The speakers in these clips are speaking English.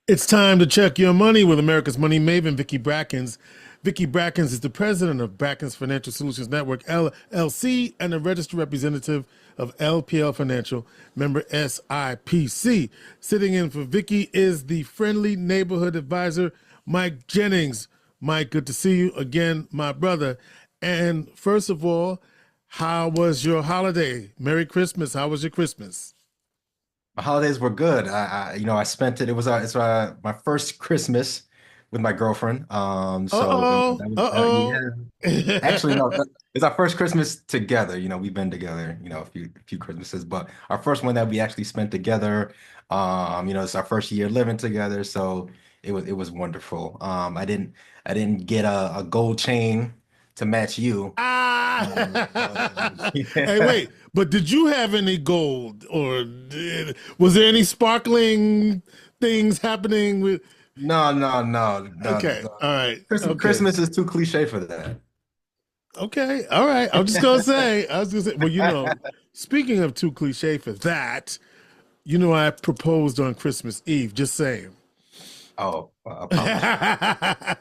It's time to check your money with America's money maven, Vicki Brackens. Vicki Brackens is the president of Brackens Financial Solutions Network, LLC, and a registered representative of LPL Financial, member SIPC. Sitting in for Vicki is the friendly neighborhood advisor, Mike Jennings. Mike, good to see you again, my brother. And first of all, how was your holiday? Merry Christmas. How was your Christmas? My holidays were good. I spent it. It was it's my first Christmas with my girlfriend. So Uh-oh. Uh-oh. yeah. Actually, no, it's our first Christmas together. We've been together, a few Christmases, but our first one that we actually spent together. It's our first year living together, so it was wonderful. I didn't get a gold chain to match you. Hey, wait, but did you have any gold or was there any sparkling things happening with? No, no, no, no, Okay, no. all right, Christmas, okay, Christmas is too cliche for that. okay, all right. I was gonna say, well, speaking of too cliche for that, I proposed on Christmas Eve, just saying. Oh, apologies.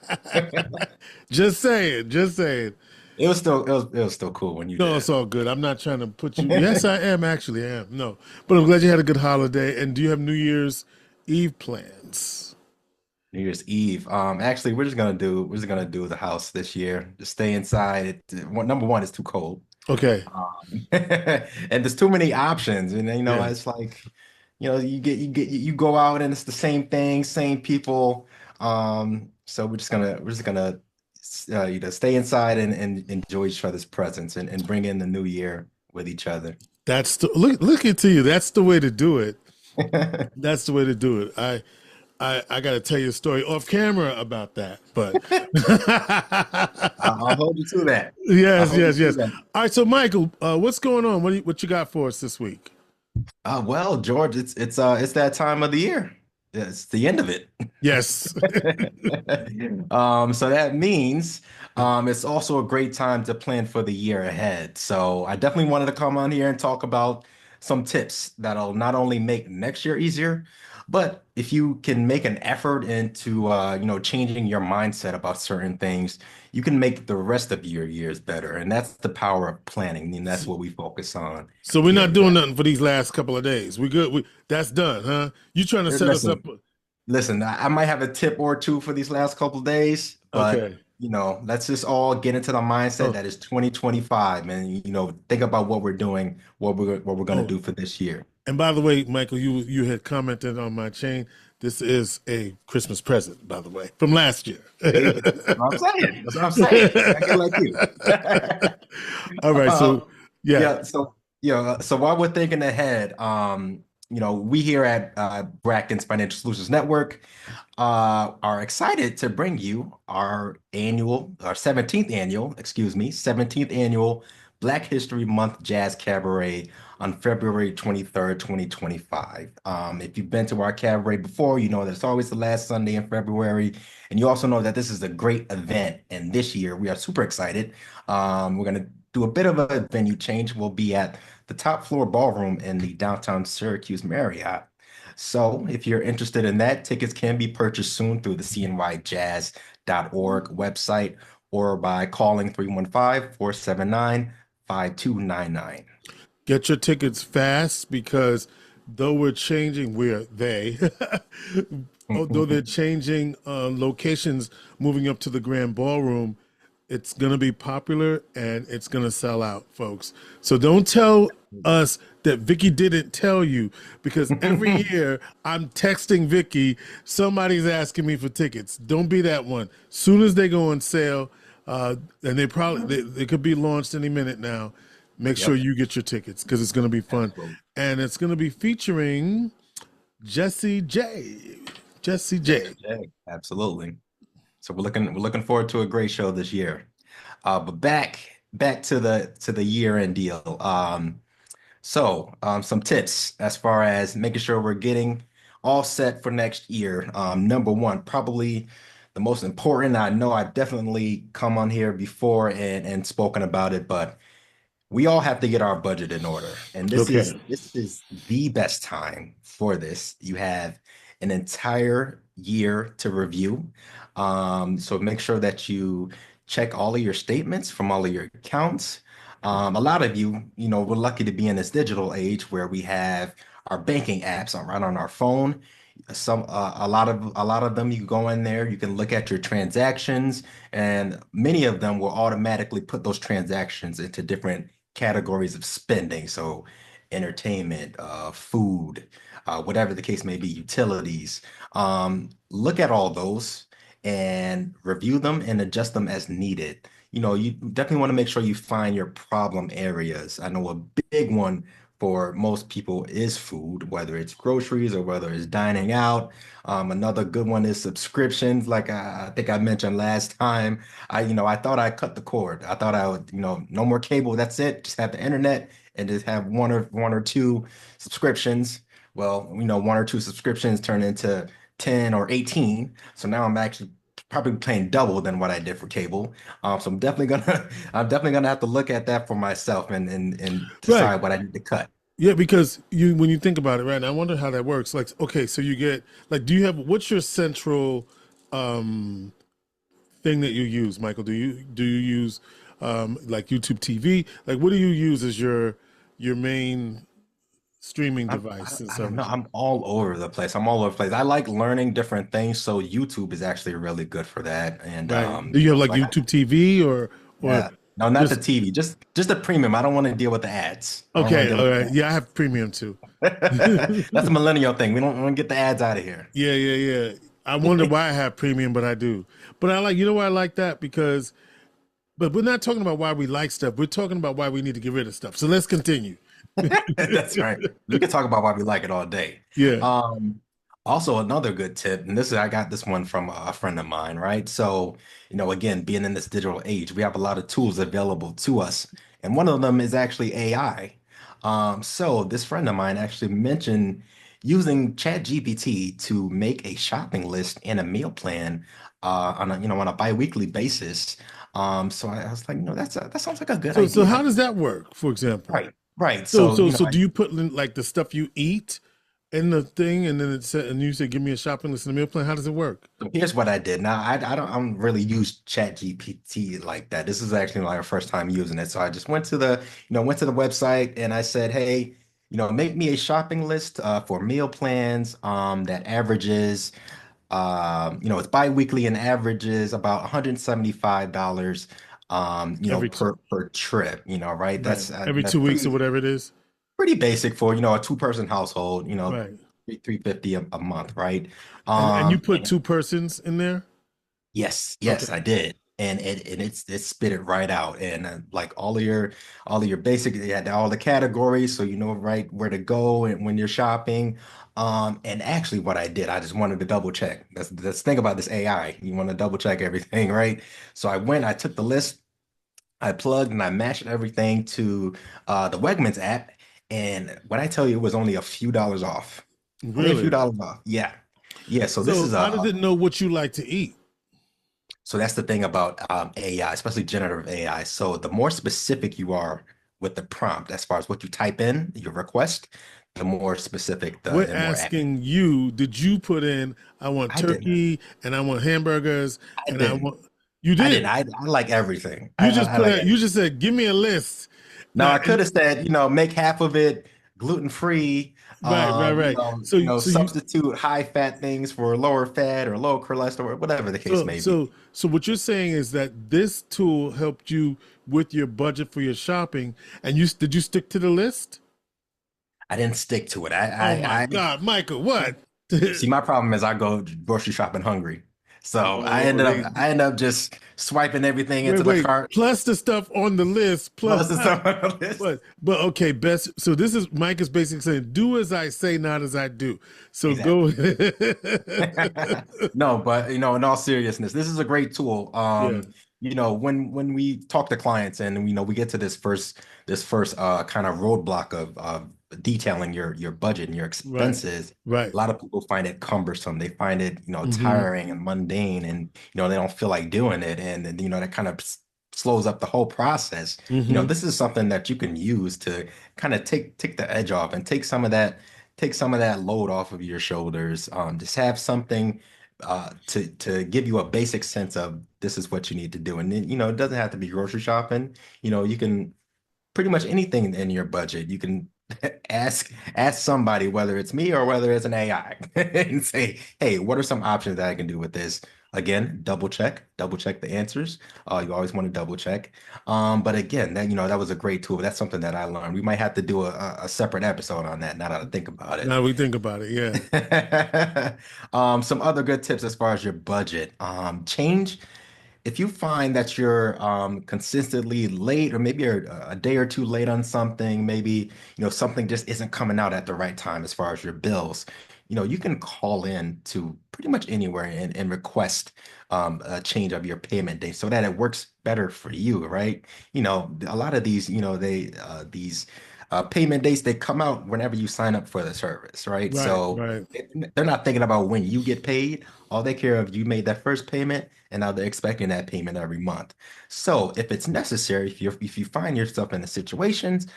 Just saying, just saying. It was still cool when you No, it's did. all good. I'm not trying to put you. Yes, I am actually. I am. No, but I'm glad you had a good holiday. And do you have New Year's Eve plans? New Year's Eve. Actually, we're just gonna do the house this year. Just stay inside. Number one, it's too cold. Okay. And there's too many options. And Yeah. it's like, you go out and it's the same thing, same people. So we're just gonna stay inside and enjoy each other's presence and bring in the new year with each other. That's the look into you. That's the way to do it. That's the way to do it. I got to tell you a story off camera about that. But I'll hold you to that. I'll yes, hold you yes, to yes. that. All right. So, Michael, what's going on? What you got for us this week? Well, George, it's that time of the year. It's the end of it. Yes. So that means it's also a great time to plan for the year ahead. So I definitely wanted to come on here and talk about some tips that'll not only make next year easier, but if you can make an effort into changing your mindset about certain things, you can make the rest of your years better. And that's the power of planning. I mean, that's what we focus on So we're here not at doing Black. nothing for these last couple of days. We good. That's done, huh? You trying to set us up? Listen, listen, I might have a tip or two for these last couple days, but Okay. let's just all get into the mindset Oh, that is 2025 and think about what we're doing, what we're going to oh. do for this year. And by the way, Michael, you had commented on my chain. This is a Christmas present, by the way, from last year. See, that's what I'm saying. That's what I'm saying. I get like you. All right. Uh, So yeah. so while we're thinking ahead, we here at Brackens Financial Solutions Network are excited to bring you our 17th annual, excuse me, 17th annual Black History Month Jazz Cabaret on February 23rd, 2025. If you've been to our cabaret before, you know that it's always the last Sunday in February. And you also know that this is a great event. And this year we are super excited. We're going to do a bit of a venue change. We'll be at the top floor ballroom in the downtown Syracuse Marriott. So if you're interested in that, tickets can be purchased soon through the cnyjazz.org website or by calling 315-479-5299. Get your tickets fast because though we're changing, although they're changing locations, moving up to the Grand Ballroom, it's going to be popular and it's going to sell out, folks. So don't tell us that Vicky didn't tell you because every year I'm texting Vicky, somebody's asking me for tickets. Don't be that one. Soon as they go on sale, and they could be launched any minute now. Make sure Yep, you get your tickets because it's going to be fun, absolutely. and it's going to be featuring Jesse J. Jesse Yes, J. Jay, absolutely. So we're looking forward to a great show this year. But back to the year-end deal. Some tips as far as making sure we're getting all set for next year. Number one, probably the most important. I know I've definitely come on here before and spoken about it, but we all have to get our budget in order. And this Okay. is this is the best time for this. You have an entire year to review. So make sure that you check all of your statements from all of your accounts. A lot of you, we're lucky to be in this digital age where we have our banking apps right on our phone. A lot of them, you go in there, you can look at your transactions, and many of them will automatically put those transactions into different categories of spending. So entertainment, food, whatever the case may be, utilities. Look at all those and review them and adjust them as needed. You definitely want to make sure you find your problem areas. I know a big one for most people is food, whether it's groceries or whether it's dining out. Another good one is subscriptions. Like I think I mentioned last time, I thought I cut the cord. I thought I would, no more cable. That's it. Just have the internet and just have one or two subscriptions. Well, one or two subscriptions turn into 10 or 18. So now I'm actually probably paying double than what I did for cable. So I'm definitely gonna have to look at that for myself and Right. decide what I need to cut. Yeah, because when you think about it, right, and I wonder how that works. Like, okay, so you get like, do you have what's your central um thing that you use, Michael? Do you use like YouTube TV? Like, what do you use as your main streaming I device don't, and I don't know. service? I'm all over the place. I'm all over the place. I like learning different things, so YouTube is actually really good for that. And Right. Do you have like like YouTube TV or yeah, no, not the just TV, just the premium. I don't want to deal with the ads. I don't want okay? to deal All with right. the Yeah, I have premium too. ads. That's a millennial thing. We don't want to get the ads out of here. Yeah, yeah, yeah. I wonder why I have premium, but I do. But I like, why I like that because, but we're not talking about why we like stuff. We're talking about why we need to get rid of stuff. So let's continue. That's right. We could talk about why we like it all day. Yeah. Um, Also another good tip, and I got this one from a friend of mine, right? So, again, being in this digital age, we have a lot of tools available to us, and one of them is actually AI. So this friend of mine actually mentioned using ChatGPT to make a shopping list and a meal plan on a biweekly basis. So I was like, that sounds like a good So how idea. does that work, for example? Right, right. So So, so so do you put in, like the stuff you eat in the thing, and then it said, and you say, give me a shopping list and a meal plan? How does it work? so here's what I did. Now I don't really use ChatGPT like that. This is actually my first time using it. So I just went to the website and I said, hey, make me a shopping list for meal plans that averages it's biweekly and averages about $175 Every per trip, right? right, That's every that's 2 weeks or pretty whatever it is. pretty basic for, a two-person household, Right. 350 a month, right? And you put And two persons in there. yes, yes, Okay. I did. And it spit it right out. And like all of your basic, it had all the categories, so you know right where to go and when you're shopping. And actually what I did, I just wanted to double check. That's the thing about this AI. You want to double check everything, right? So I took the list, I plugged and I matched everything to the Wegmans app. And when I tell you it was only a few dollars off. Only a few Really? dollars off. Yeah. Yeah. So this So is how does it know what you like to eat? So that's the thing about AI, especially generative AI. So the more specific you are with the prompt, as far as what you type in, your request, the more specific We're and more accurate. asking you, did you put in, I want I didn't. turkey and I want hamburgers I and I didn't. want, you I didn't. did. I like everything. You just I put like out, you everything. just said, give me a list. Now Now, I could have said, make half of it gluten free. right, right, right. Substitute high fat things for lower fat or low cholesterol, whatever the case So, may be. so, so what you're saying is that this tool helped you with your budget for your shopping, and did you stick to the list? I didn't stick to it. Oh my I God, Michael, what? See, my problem is I go grocery shopping hungry. So I Oh, ended up I ended up just swiping everything wait, into the wait. cart. Plus the stuff on the list, plus, Plus the stuff on the list. but okay, best. So this is Mike is basically saying, do as I say, not as I do. So go. Exactly. No, but in all seriousness, this is a great tool. Yeah, When we talk to clients and we get to this first kind of roadblock of detailing your budget and your right, expenses, right. a lot of people find it cumbersome. They find it, Hmm. tiring and mundane, and they don't feel like doing it, and that kind of slows up the whole process. Hmm. This is something that you can use to kind of take the edge off and take some of that take some of that load off of your shoulders. Just have something to give you a basic sense of this is what you need to do. And then, it doesn't have to be grocery shopping. You can pretty much anything in your budget. You can ask somebody, whether it's me or whether it's an AI, and say, hey, what are some options that I can do with this? Again, double check the answers. You always want to double check. But again, that was a great tool. That's something that I learned. We might have to do a separate episode on that now that I think about it. Now we think about it, yeah. Some other good tips as far as your budget. Change if you find that you're consistently late, or maybe you're a day or two late on something, maybe something just isn't coming out at the right time as far as your bills, you can call in to pretty much anywhere and request a change of your payment date so that it works better for you, right? A lot of these, these payment dates, they come out whenever you sign up for the service, right? Right, So right. they're not thinking about when you get paid. All they care of you made that first payment, and now they're expecting that payment every month. So if it's necessary, if you find yourself in the situations,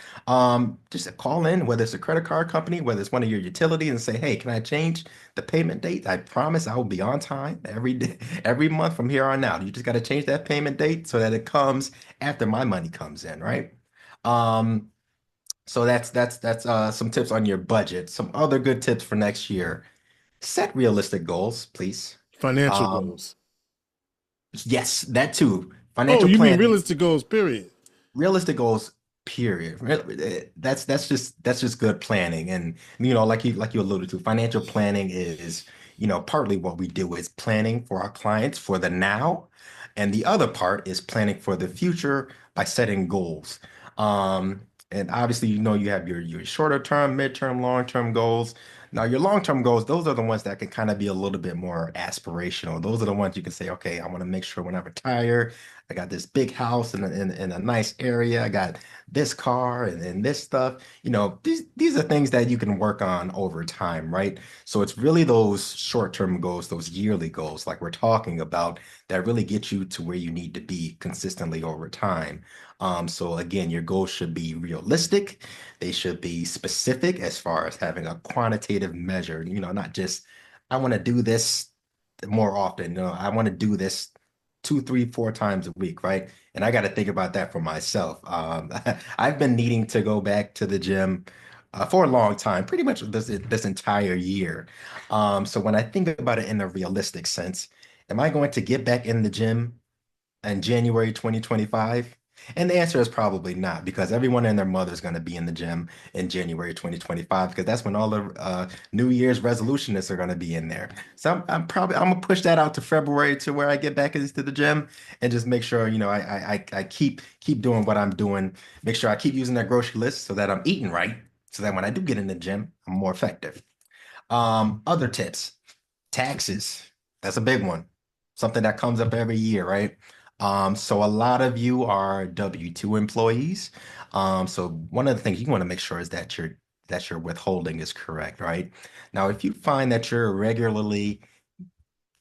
just call in, whether it's a credit card company, whether it's one of your utilities, and say, hey, can I change the payment date? I promise I will be on time every day, every month from here on out. You just got to change that payment date so that it comes after my money comes in, right? Um, so that's some tips on your budget. Some other good tips for next year. Set realistic goals, please. Financial Um, goals. yes, that too. Oh, Financial you mean planning, realistic goals, period. realistic goals, period. That's just good planning. And like you alluded to, financial planning is, partly what we do is planning for our clients for the now. And the other part is planning for the future by setting goals. And obviously, you have your shorter term, midterm, long-term goals. Now, your long-term goals, those are the ones that can kind of be a little bit more aspirational. Those are the ones you can say, okay, I want to make sure when I retire, I got this big house in a nice area. I got this car and this stuff. These are things that you can work on over time, right? So it's really those short-term goals, those yearly goals, like we're talking about, that really get you to where you need to be consistently over time. So again, your goals should be realistic. They should be specific as far as having a quantitative measure, not just, I want to do this more often. I want to do this two, three, four times a week, right? And I got to think about that for myself. I've been needing to go back to the gym for a long time, pretty much this entire year. So when I think about it in a realistic sense, am I going to get back in the gym in January 2025? And the answer is probably not, because everyone and their mother is going to be in the gym in January 2025, because that's when all the New Year's resolutionists are going to be in there. So I'm gonna push that out to February to where I get back into the gym and just make sure, I keep doing what I'm doing. Make sure I keep using that grocery list so that I'm eating right, so that when I do get in the gym, I'm more effective. Other tips. Taxes, that's a big one. Something that comes up every year, right? So a lot of you are W-2 employees. So one of the things you want to make sure is that your withholding is correct, right? Now, if you find that you're regularly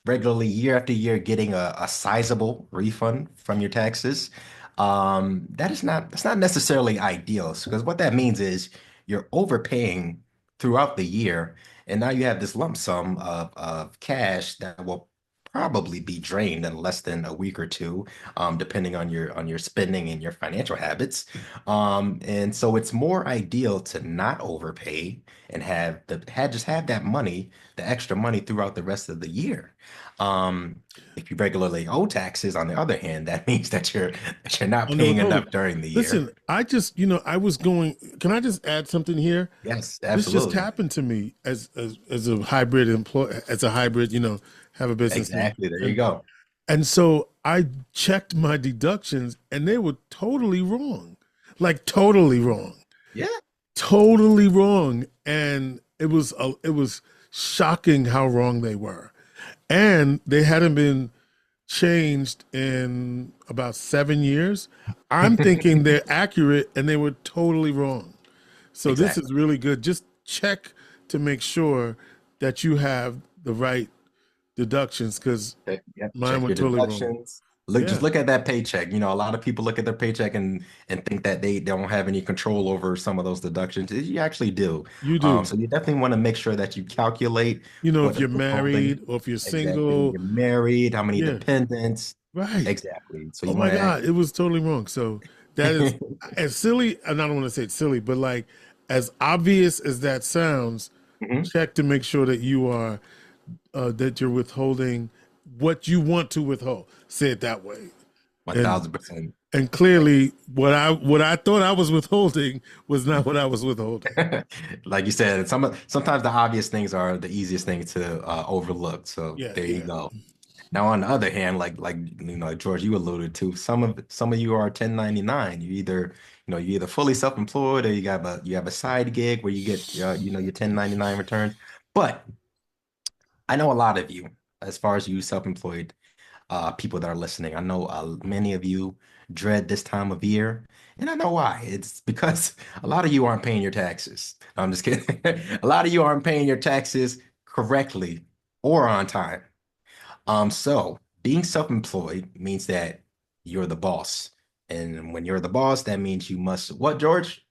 year after year getting a sizable refund from your taxes, that's not necessarily ideal, because what that means is you're overpaying throughout the year, and now you have this lump sum of cash that will probably be drained in less than a week or two, depending on your spending and your financial habits. And so it's more ideal to not overpay and just have that money, the extra money, throughout the rest of the year. If you regularly owe taxes, on the other hand, that means that you're not Under paying withholding. enough during the year. Listen, I just, I was going, can I just add something here? Yes, This just absolutely. happened to me as a hybrid employee, as a hybrid, have a business now. Exactly. There you And go. and so I checked my deductions and they were totally wrong. Like totally wrong. Yeah. Totally wrong. And it was shocking how wrong they were. And they hadn't been changed in about 7 years. I'm thinking they're accurate and they were totally wrong. So this Exactly. is really good. Just check to make sure that you have the right deductions because Yep. mine Check were your totally wrong. deductions. Just Yeah, look at that paycheck. A lot of people look at their paycheck and think that they don't have any control over some of those deductions. You actually do. you do. So you definitely want to make sure that you calculate You know, what if is you're withholding married or if you're exactly. single. You're married, how many Yeah, dependents, right. exactly. So Oh you my want to God, it was totally wrong. So that is as silly, and I don't want to say it's silly, but like as obvious as that sounds, Mhm. check to make sure that you are that you're withholding what you want to withhold. Say it that way. And 1000%. and clearly what I thought I was withholding was not what I was withholding. Like you said, sometimes the obvious things are the easiest thing to overlook. So Yeah, there you yeah. go. Now, on the other hand, like George, you alluded to, some of you are 1099. You either fully self-employed or you have a side gig where you get your 1099 returns. But I know a lot of you, as far as you self-employed people that are listening, I know many of you dread this time of year, and I know why. It's because a lot of you aren't paying your taxes. No, I'm just kidding. A lot of you aren't paying your taxes correctly or on time. So being self-employed means that you're the boss. And when you're the boss, that means you must what, George?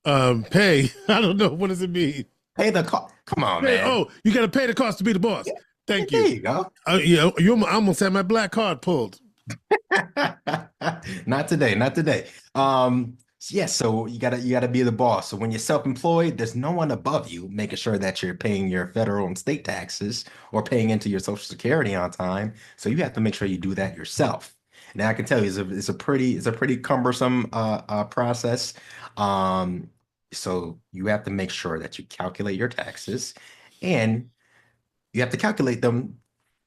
Pay. I don't know. What does it mean? Pay the cost. Come on, Pay. man. Oh, you got to pay the cost to be the boss. Yeah, Thank there you. you go. I almost had my black card pulled. Not today, not today. Yes, so you gotta be the boss. So when you're self-employed, there's no one above you making sure that you're paying your federal and state taxes or paying into your Social Security on time. So you have to make sure you do that yourself. Now I can tell you it's a pretty cumbersome process. Um, so you have to make sure that you calculate your taxes and you have to calculate them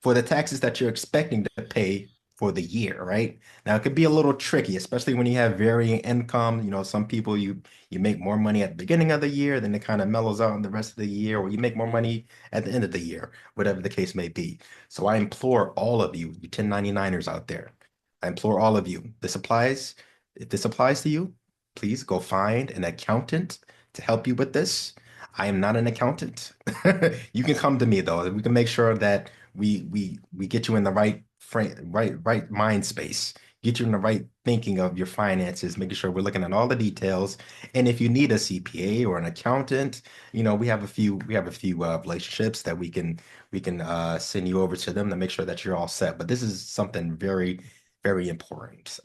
for the taxes that you're expecting to pay for the year, right? Now it could be a little tricky, especially when you have varying income. Some people you make more money at the beginning of the year, then it kind of mellows out in the rest of the year, or you make more money at the end of the year, whatever the case may be. So I implore all of you 1099ers out there, I implore all of you, if this applies to you, please go find an accountant to help you with this. I am not an accountant. You can come to me though. We can make sure that we get you in the right frame, right mind space, get you in the right thinking of your finances, making sure we're looking at all the details. And if you need a CPA or an accountant, we have a few relationships that we can send you over to them to make sure that you're all set. But this is something very, very important.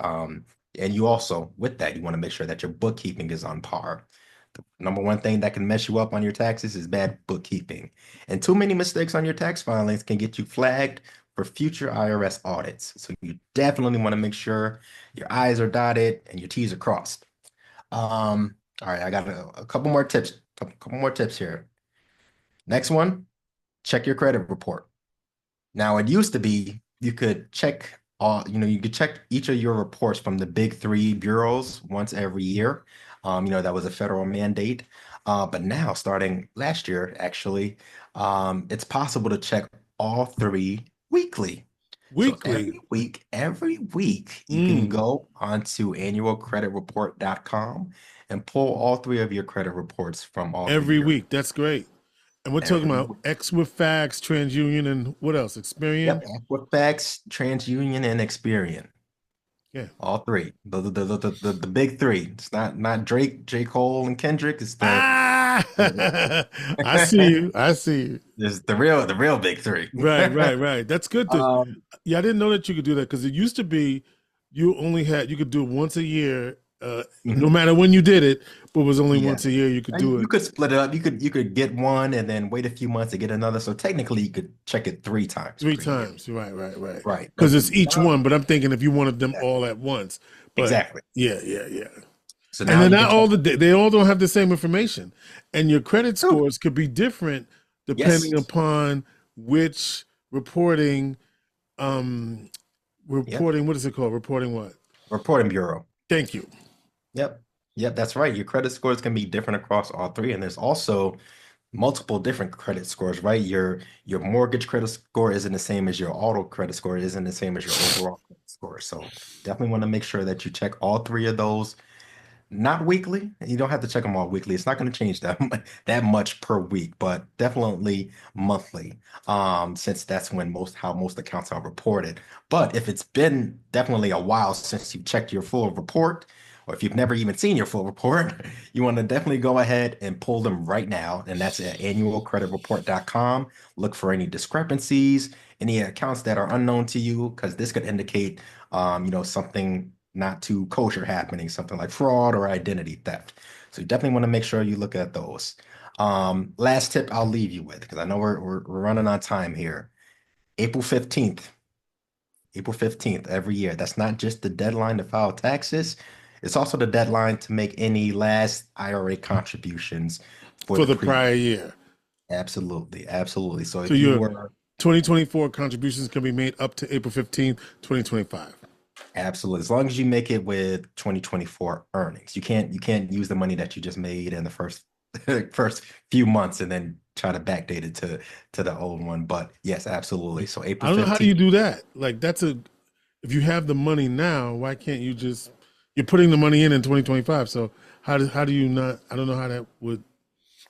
And you also, with that, you want to make sure that your bookkeeping is on par. The number one thing that can mess you up on your taxes is bad bookkeeping. And too many mistakes on your tax filings can get you flagged for future IRS audits. So you definitely want to make sure your I's are dotted and your T's are crossed. All right, I got a couple more tips, couple more tips here. Next one, check your credit report. Now, it used to be you could check each of your reports from the big three bureaus once every year. That was a federal mandate. But now, starting last year, actually, it's possible to check all three weekly. So Weekly. every week, you can Mm, go onto annualcreditreport.com and pull all three of your credit reports from all three every bureaus week. That's great. And we're talking every about week. Equifax, TransUnion, and what else? Experian. Yep, Equifax, TransUnion, and Experian. Yeah. All three. The big three. It's not Drake, J. Cole, and Kendrick. It's the Ah, I see you. I see you. it's the real big three. Right, right, right. That's good to. Um, Yeah, I didn't know that you could do that because it used to be you could do it once a year, no mhm. matter when you did it, but it was only Yeah. once a year you could And do you it could split it up. You could get one and then wait a few months to get another. So technically you could check it three times three per year. times. Right, right, right. Right. Because But it's each now one. But I'm thinking if you wanted them all at once, but exactly. yeah, yeah, yeah. So And now then you not can check. all they all don't have the same information, and your credit Oh, scores could be different yes. depending upon which reporting um Yep. reporting what is it called? Reporting what? Reporting Bureau. Thank you. Yep. Yep, that's right. Your credit scores can be different across all three. And there's also multiple different credit scores, right? Your mortgage credit score isn't the same as your auto credit score, isn't the same as your overall credit score. So definitely want to make sure that you check all three of those Not weekly. You don't have to check them all weekly. It's not going to change that much per week, but definitely monthly. Since that's when most accounts are reported. But if it's been definitely a while since you checked your full report, or if you've never even seen your full report, you want to definitely go ahead and pull them right now. And that's at annualcreditreport.com. Look for any discrepancies, any accounts that are unknown to you, because this could indicate something not too kosher happening, something like fraud or identity theft. So you definitely want to make sure you look at those. Last tip I'll leave you with, because I know we're running on time here. April 15th, April 15th every year. That's not just the deadline to file taxes. It's also the deadline to make any last IRA contributions for for the the previous. prior year. Absolutely, absolutely. So So if you your were 2024 contributions can be made up to April 15th, 2025. Absolutely. As long as you make it with 2024 earnings. You can't use the money that you just made in the first first few months and then try to backdate it to the old one. But yes, absolutely. So I April don't know how do you 15th. do that. Like if you have the money now, why can't you just you're putting the money in 2025. So how do you not? I don't know how that would.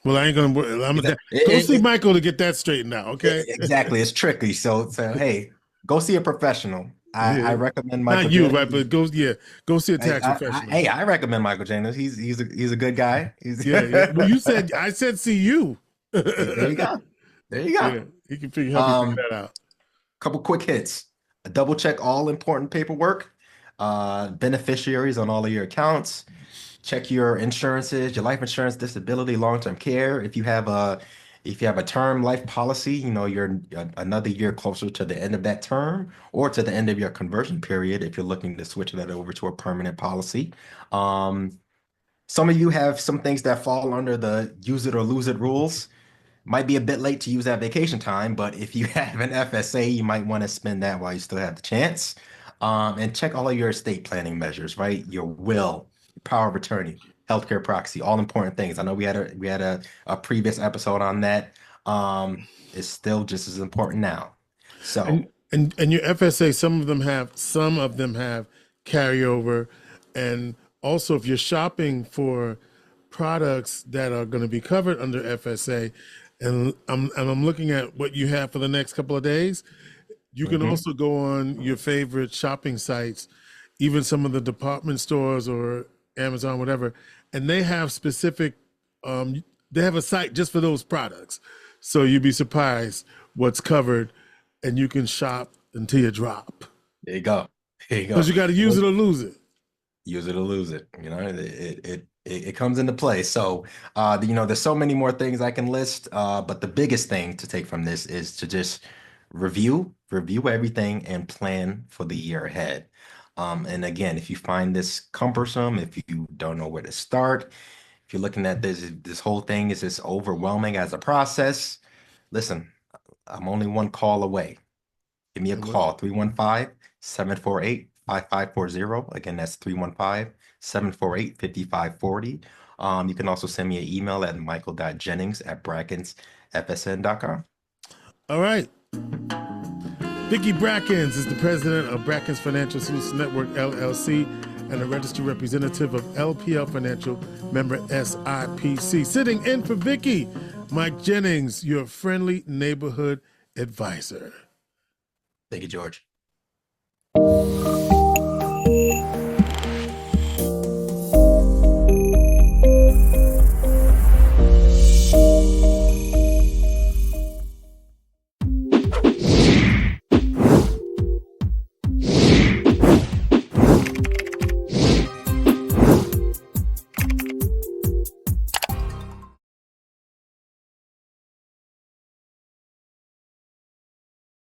Well, I ain't gonna. Go see Michael to get that straightened out. Okay. Exactly. It's tricky. So hey, go see a professional. I Yeah. recommend Not Michael you, right? Jennings. But go see a tax professional. Hey, I recommend Michael Jennings. He's a good guy. He's Yeah, yeah. Well, I said see you. there you go. There you go. Yeah, he can help you figure Um, that out. Couple quick hits. Double check all important paperwork, beneficiaries on all of your accounts. Check your insurances, your life insurance, disability, long-term care. If you have a term life policy, you're another year closer to the end of that term or to the end of your conversion period if you're looking to switch that over to a permanent policy. Um, some of you have some things that fall under the use it or lose it rules. Might be a bit late to use that vacation time, but if you have an FSA, you might want to spend that while you still have the chance. And check all of your estate planning measures, right? Your will, your power of attorney, healthcare proxy, all important things. I know we had a previous episode on that. It's still just as important now. So And your FSA, some of them have carryover, and also if you're shopping for products that are going to be covered under FSA, and I'm looking at what you have for the next couple of days, you can mhm. also go on your favorite shopping sites, even some of the department stores or Amazon, whatever, and they have they have a site just for those products. So you'd be surprised what's covered, and you can shop until you drop. There you go. There you Because go. you got to use it or lose it. Use it or lose it. It comes into play. So there's so many more things I can list. But the biggest thing to take from this is to just review everything and plan for the year ahead. And again, if you find this cumbersome, if you don't know where to start, if you're looking at this whole thing is just overwhelming as a process, listen, I'm only one call away. Give me a And what- call, 315-748-5540. Again, that's 315-748-5540. You can also send me an email at michael.jennings@brackensfsn.com. All right. Vicki Brackens is the president of Brackens Financial Solutions Network, LLC, and a registered representative of LPL Financial, member SIPC. Sitting in for Vicki, Mike Jennings, your friendly neighborhood advisor. Thank you, George.